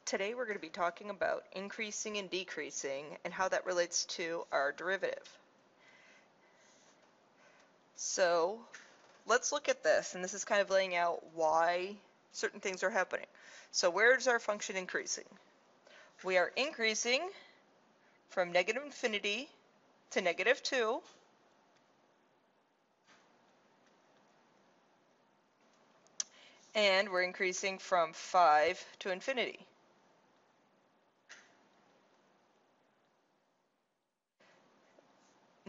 Today we're going to be talking about increasing and decreasing and how that relates to our derivative. So let's look at this, and this is kind of laying out why certain things are happening. So where is our function increasing? We are increasing from negative infinity to negative 2, and we're increasing from 5 to infinity.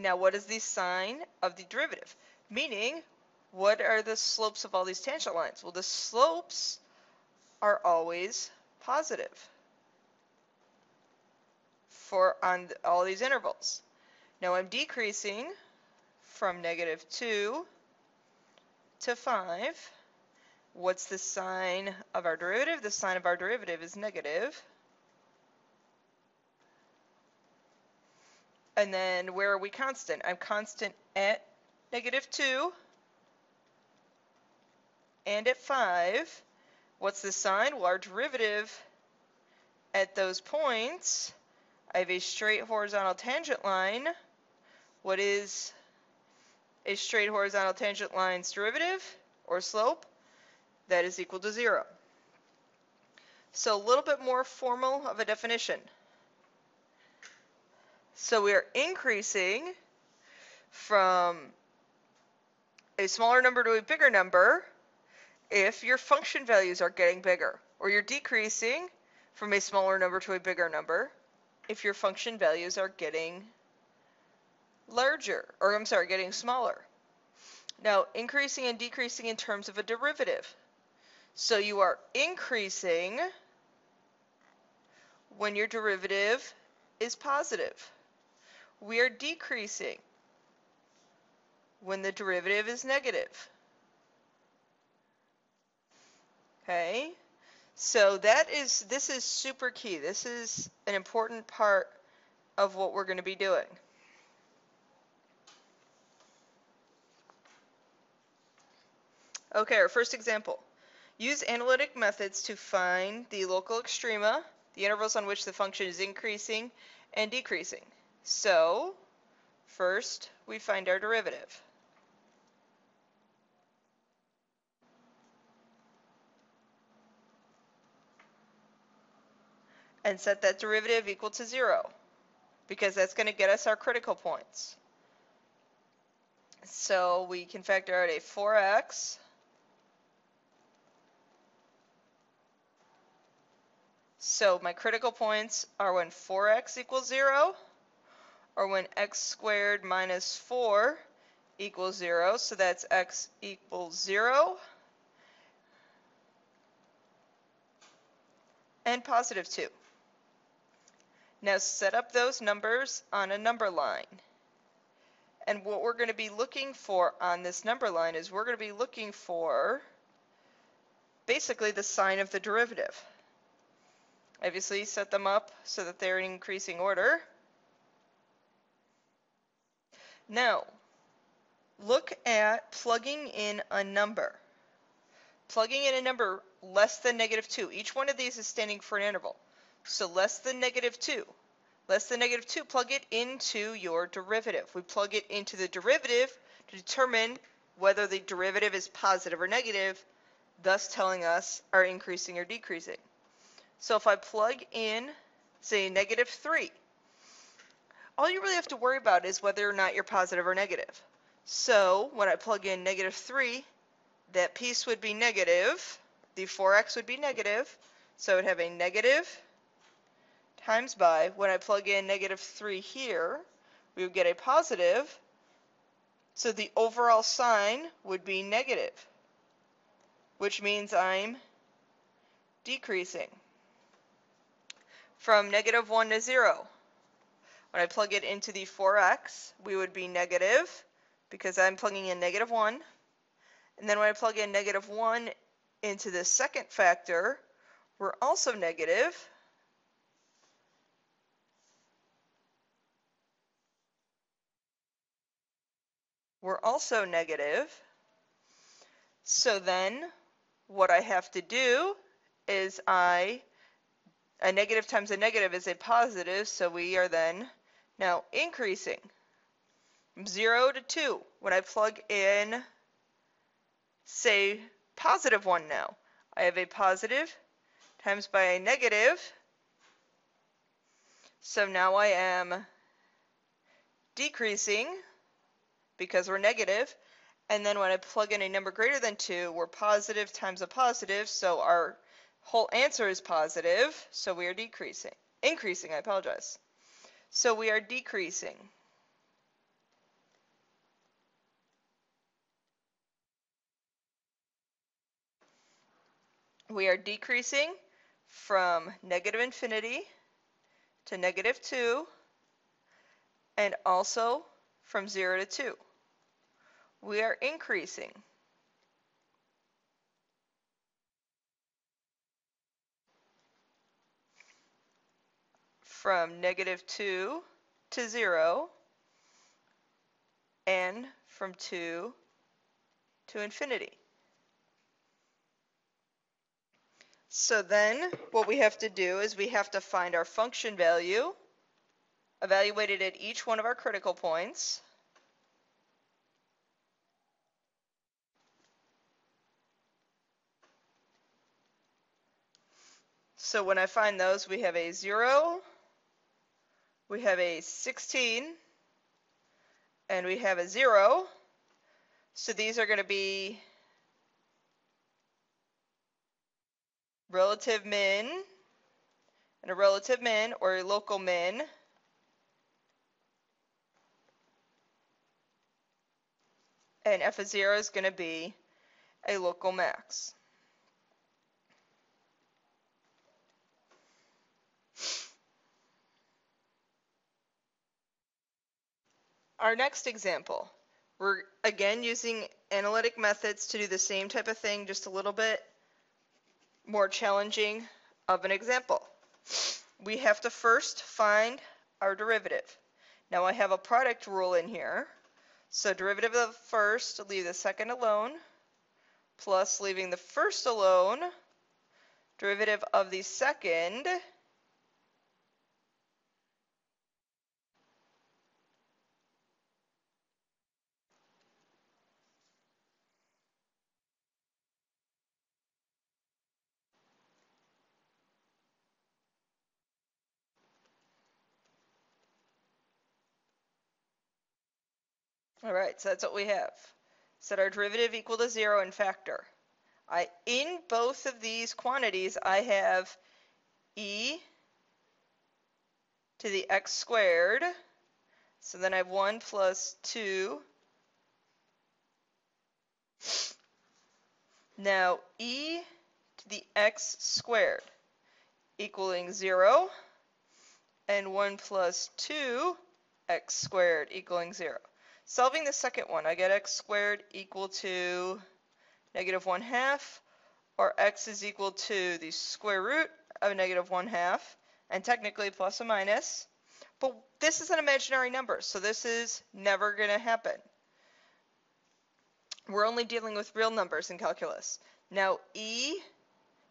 Now, what is the sign of the derivative? Meaning, what are the slopes of all these tangent lines? Well, the slopes are always positive on all these intervals. Now, I'm decreasing from negative 2 to 5. What's the sign of our derivative? The sign of our derivative is negative. And then where are we constant? I'm constant at negative 2 and at 5. What's the sign? Well, our derivative at those points, I have a straight horizontal tangent line. What is a straight horizontal tangent line's derivative or slope? That is equal to 0. So a little bit more formal of a definition. So we are increasing from a smaller number to a bigger number if your function values are getting bigger, or you're decreasing from a smaller number to a bigger number if your function values are getting larger, or I'm sorry, getting smaller. Now, increasing and decreasing in terms of a derivative. So you are increasing when your derivative is positive. We are decreasing when the derivative is negative. Okay, so this is super key. This is an important part of what we're going to be doing. Okay, our first example. Use analytic methods to find the local extrema, the intervals on which the function is increasing and decreasing. So, first we find our derivative. And set that derivative equal to 0, because that's going to get us our critical points. So we can factor out a 4x so my critical points are when 4x equals 0, or when x squared minus 4 equals 0, so that's x equals 0, and positive 2. Now set up those numbers on a number line. And what we're going to be looking for on this number line is we're going to be looking for basically the sign of the derivative. Obviously, set them up so that they're in increasing order. Now, look at plugging in a number. Plugging in a number less than negative 2. Each one of these is standing for an interval. So less than negative 2. Less than negative 2, plug it into your derivative. We plug it into the derivative to determine whether the derivative is positive or negative, thus telling us are increasing or decreasing. So if I plug in, say, negative 3, all you really have to worry about is whether or not you're positive or negative. So when I plug in negative 3, that piece would be negative, the 4x would be negative, so I would have a negative times by, when I plug in negative 3 here, we would get a positive, so the overall sign would be negative, which means I'm decreasing. From negative 1 to 0, when I plug it into the 4x, we would be negative, because I'm plugging in negative 1. And then when I plug in negative 1 into the second factor, we're also negative. We're also negative. So then what I have to do is I A negative times a negative is a positive, so we are then now increasing from 0 to 2. When I plug in, say, positive 1 now, I have a positive times by a negative, so now I am decreasing because we're negative, and then when I plug in a number greater than 2, we're positive times a positive, so our whole answer is positive, so we are increasing, I apologize. So we are decreasing. We are decreasing from negative infinity to negative 2, and also from 0 to 2. We are increasing. From negative 2 to 0, and from 2 to infinity. So then what we have to do is we have to find our function value evaluated at each one of our critical points. So when I find those, we have a 0, we have a 16, and we have a 0. So these are going to be relative min and a relative min, or a local min. And f of 0 is going to be a local max. Our next example, we're again using analytic methods to do the same type of thing, just a little bit more challenging of an example. We have to first find our derivative. Now I have a product rule in here. So derivative of the first, leave the second alone, plus leaving the first alone, derivative of the second, all right, so that's what we have. Set our derivative equal to 0 and factor. In both of these quantities, I have e to the x squared. So then I have 1 plus 2. Now e to the x squared equaling 0, and 1 plus 2 x squared equaling 0. Solving the second one, I get x squared equal to negative 1/2, or x is equal to the square root of negative 1/2, and technically plus or minus. But this is an imaginary number, so this is never going to happen. We're only dealing with real numbers in calculus. Now e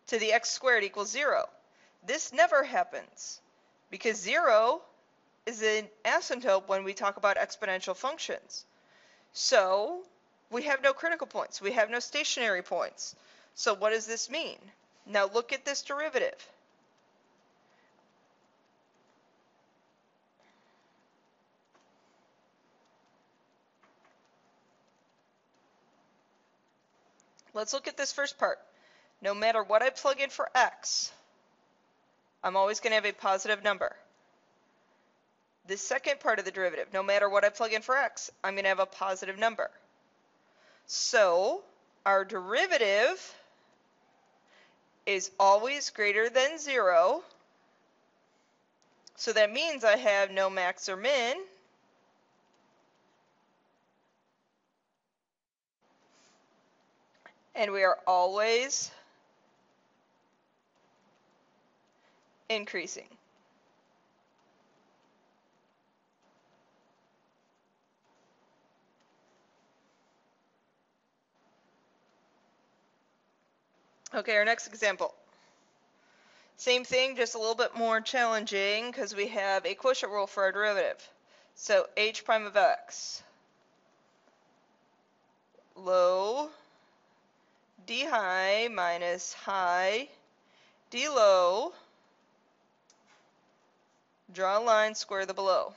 to the x squared equals 0. This never happens, because 0 is an asymptote when we talk about exponential functions. So we have no critical points. We have no stationary points. So what does this mean? Now look at this derivative. Let's look at this first part. No matter what I plug in for x, I'm always going to have a positive number. The second part of the derivative, no matter what I plug in for x, I'm going to have a positive number. So our derivative is always greater than 0. So that means I have no max or min. And we are always increasing. Okay, our next example. Same thing, just a little bit more challenging because we have a quotient rule for our derivative. So h prime of x, low d high minus high d low, draw a line, square the below.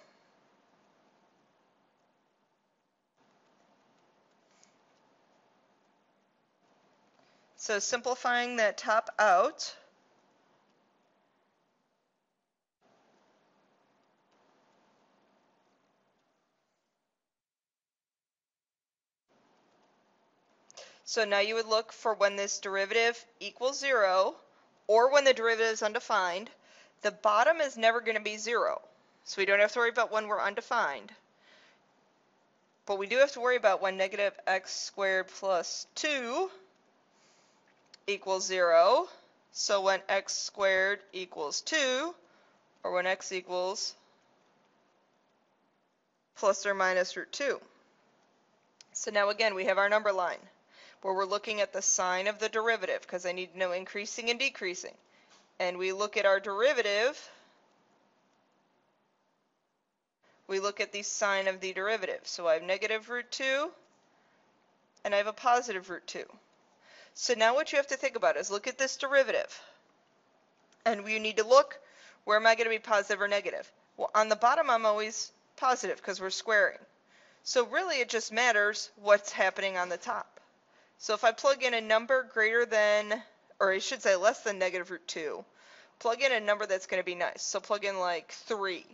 So simplifying that top out, so now you would look for when this derivative equals 0, or when the derivative is undefined. The bottom is never going to be 0, so we don't have to worry about when we're undefined. But we do have to worry about when negative x squared plus 2 equals 0. So when x squared equals 2, or when x equals plus or minus root 2. So now again, we have our number line, where we're looking at the sign of the derivative, because I need to know increasing and decreasing. And we look at our derivative, we look at the sign of the derivative. So I have negative root 2, and I have a positive root 2. So now what you have to think about is look at this derivative. And we need to look, where am I going to be positive or negative? Well, on the bottom I'm always positive because we're squaring. So really it just matters what's happening on the top. So if I plug in a number greater than, or I should say less than negative root 2, plug in a number that's going to be nice. So plug in like 3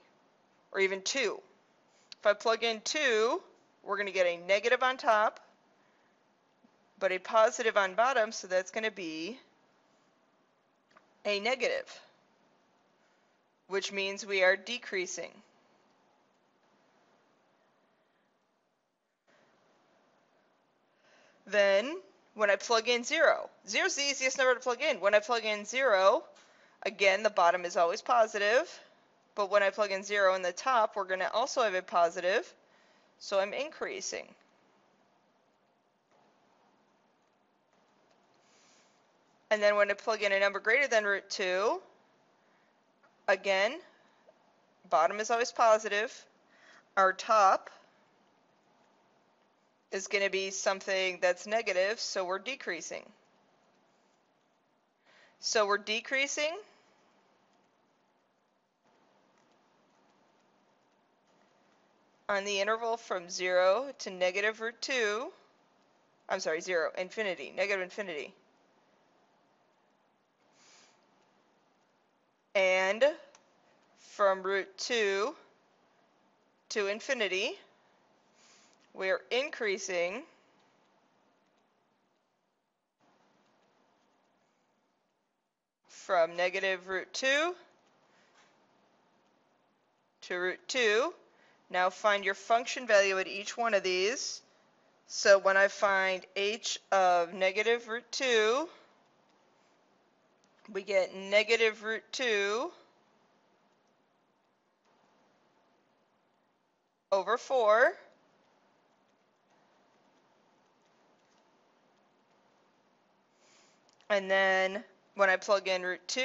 or even 2. If I plug in 2, we're going to get a negative on top, but a positive on bottom, so that's going to be a negative, which means we are decreasing. Then when I plug in 0, 0 is the easiest number to plug in. When I plug in 0, again, the bottom is always positive, but when I plug in 0 in the top, we're going to also have a positive, so I'm increasing. And then when I plug in a number greater than root 2, again, bottom is always positive. Our top is going to be something that's negative, so we're decreasing. So we're decreasing. On the interval from 0 to negative root 2, I'm sorry, 0, infinity, negative infinity. And from root 2 to infinity, we're increasing from negative root 2 to root 2. Now find your function value at each one of these. So when I find h of negative root 2, we get negative root 2 over 4. And then when I plug in root 2,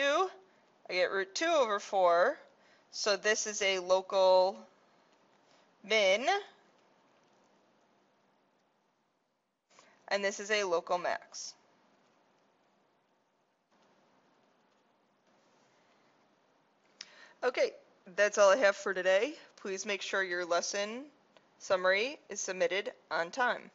I get root 2 over 4. So this is a local min, and this is a local max. Okay, that's all I have for today. Please make sure your lesson summary is submitted on time.